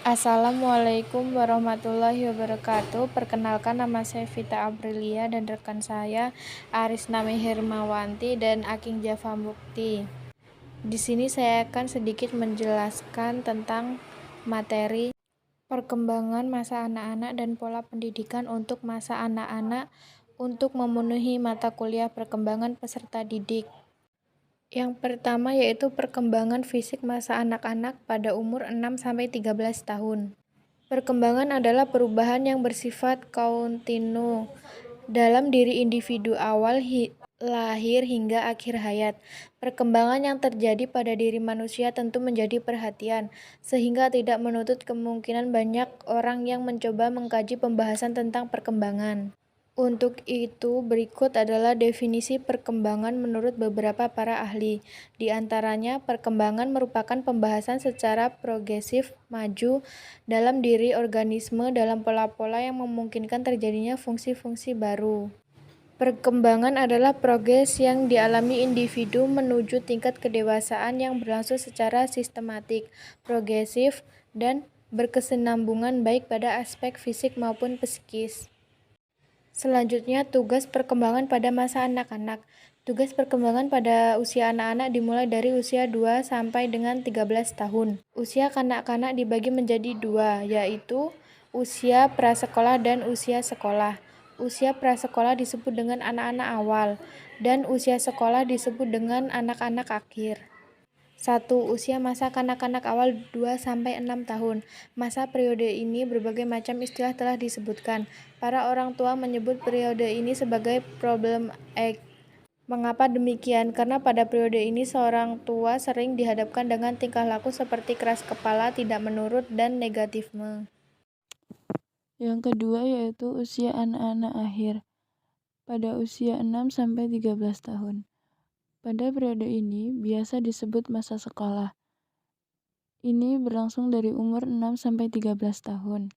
Assalamualaikum warahmatullahi wabarakatuh. Perkenalkan, nama saya Vita Aprilia dan rekan saya Arisnami Hermawanti dan Aking Java Mukti. Di sini saya akan sedikit menjelaskan tentang materi perkembangan masa anak-anak dan pola pendidikan untuk masa anak-anak untuk memenuhi mata kuliah perkembangan peserta didik. Yang pertama yaitu perkembangan fisik masa anak-anak pada umur 6-13 tahun. Perkembangan adalah perubahan yang bersifat kontinu dalam diri individu awal lahir hingga akhir hayat. Perkembangan yang terjadi pada diri manusia tentu menjadi perhatian, sehingga tidak menutup kemungkinan banyak orang yang mencoba mengkaji pembahasan tentang perkembangan. Untuk itu, berikut adalah definisi perkembangan menurut beberapa para ahli. Di antaranya, perkembangan merupakan pembahasan secara progresif maju dalam diri organisme dalam pola-pola yang memungkinkan terjadinya fungsi-fungsi baru. Perkembangan adalah progres yang dialami individu menuju tingkat kedewasaan yang berlangsung secara sistematik, progresif, dan berkesinambungan baik pada aspek fisik maupun psikis. Selanjutnya, tugas perkembangan pada masa anak-anak. Tugas perkembangan pada usia anak-anak dimulai dari usia 2 sampai dengan 13 tahun. Usia kanak-kanak dibagi menjadi dua, yaitu usia prasekolah dan usia sekolah. Usia prasekolah disebut dengan anak-anak awal, dan usia sekolah disebut dengan anak-anak akhir. 1. Usia masa kanak-kanak awal 2-6 tahun. Masa periode ini berbagai macam istilah telah disebutkan. Para orang tua menyebut periode ini sebagai problem age. Mengapa demikian? Karena pada periode ini seorang tua sering dihadapkan dengan tingkah laku seperti keras kepala, tidak menurut, dan negatifme. Yang kedua yaitu usia anak-anak akhir pada usia 6-13 tahun. Pada periode ini biasa disebut masa sekolah. Ini berlangsung dari umur 6-13 tahun.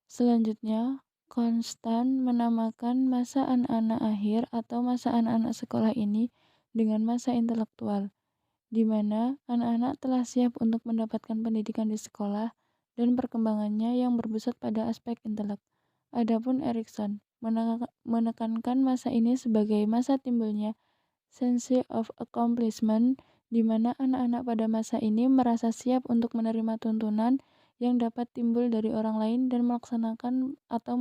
Selanjutnya, Konstan menamakan masa anak-anak akhir atau masa anak-anak sekolah ini dengan masa intelektual, di mana anak-anak telah siap untuk mendapatkan pendidikan di sekolah dan perkembangannya yang berpusat pada aspek intelek. Adapun Erikson menekankan masa ini sebagai masa timbulnya sense of accomplishment, di mana anak-anak pada masa ini merasa siap untuk menerima tuntunan yang dapat timbul dari orang lain dan melaksanakan atau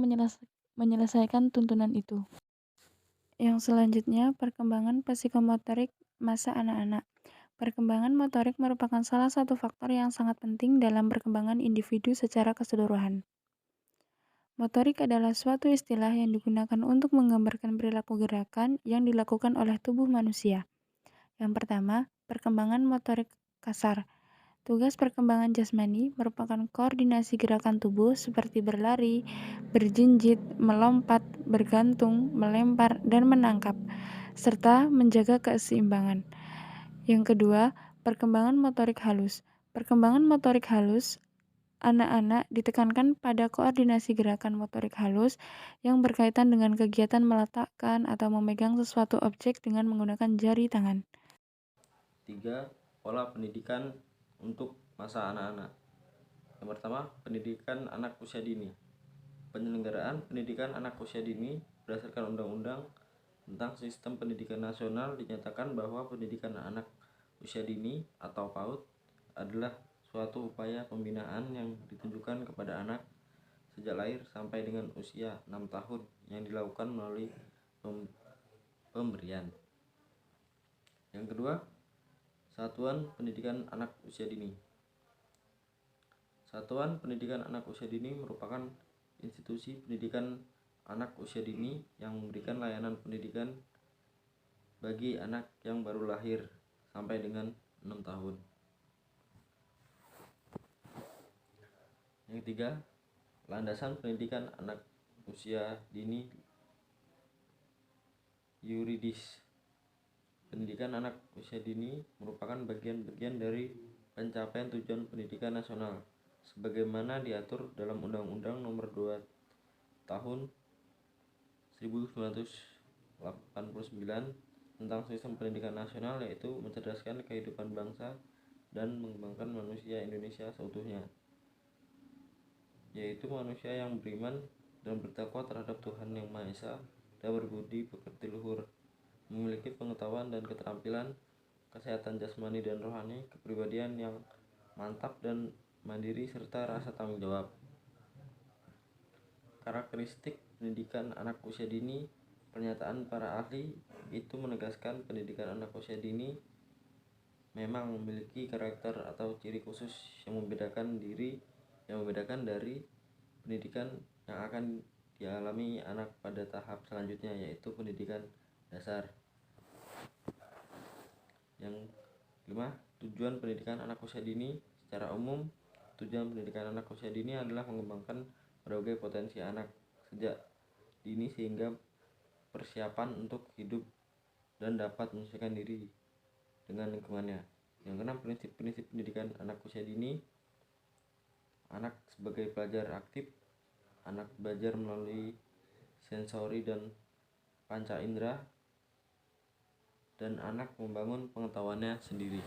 menyelesaikan tuntunan itu. Yang selanjutnya, perkembangan psikomotorik masa anak-anak. Perkembangan motorik merupakan salah satu faktor yang sangat penting dalam perkembangan individu secara keseluruhan. Motorik adalah suatu istilah yang digunakan untuk menggambarkan perilaku gerakan yang dilakukan oleh tubuh manusia. Yang pertama, perkembangan motorik kasar. Tugas perkembangan jasmani merupakan koordinasi gerakan tubuh seperti berlari, berjinjit, melompat, bergantung, melempar, dan menangkap, serta menjaga keseimbangan. Yang kedua, perkembangan motorik halus. Perkembangan motorik halus anak-anak ditekankan pada koordinasi gerakan motorik halus yang berkaitan dengan kegiatan meletakkan atau memegang sesuatu objek dengan menggunakan jari tangan. 3. Pola pendidikan untuk masa anak-anak. Yang pertama, pendidikan anak usia dini. Penyelenggaraan pendidikan anak usia dini berdasarkan Undang-Undang tentang Sistem Pendidikan Nasional dinyatakan bahwa pendidikan anak usia dini atau PAUD adalah suatu upaya pembinaan yang ditujukan kepada anak sejak lahir sampai dengan usia 6 tahun yang dilakukan melalui pemberian. Yang kedua, Satuan Pendidikan Anak Usia Dini. Satuan Pendidikan Anak Usia Dini merupakan institusi pendidikan anak usia dini yang memberikan layanan pendidikan bagi anak yang baru lahir sampai dengan 6 tahun. Yang ketiga, landasan pendidikan anak usia dini yuridis. Pendidikan anak usia dini merupakan bagian-bagian dari pencapaian tujuan pendidikan nasional sebagaimana diatur dalam Undang-Undang Nomor 2 Tahun 1989 tentang Sistem Pendidikan Nasional, yaitu mencerdaskan kehidupan bangsa dan mengembangkan manusia Indonesia seutuhnya. yaitu manusia yang beriman dan bertakwa terhadap Tuhan Yang Maha Esa dan berbudi pekerti luhur, memiliki pengetahuan dan keterampilan, kesehatan jasmani dan rohani, kepribadian yang mantap dan mandiri, serta rasa tanggung jawab. Karakteristik pendidikan anak usia dini. Pernyataan para ahli itu menegaskan pendidikan anak usia dini memang memiliki karakter atau ciri khusus yang membedakan dari pendidikan yang akan dialami anak pada tahap selanjutnya, yaitu pendidikan dasar. Yang kelima, tujuan pendidikan anak usia dini. Secara umum, tujuan pendidikan anak usia dini adalah mengembangkan berbagai potensi anak sejak dini sehingga persiapan untuk hidup dan dapat menyesuaikan diri dengan lingkungannya. Yang keenam, prinsip-prinsip pendidikan anak usia dini. Anak sebagai pelajar aktif. Anak belajar melalui sensori dan panca indera, dan anak membangun pengetahuannya sendiri.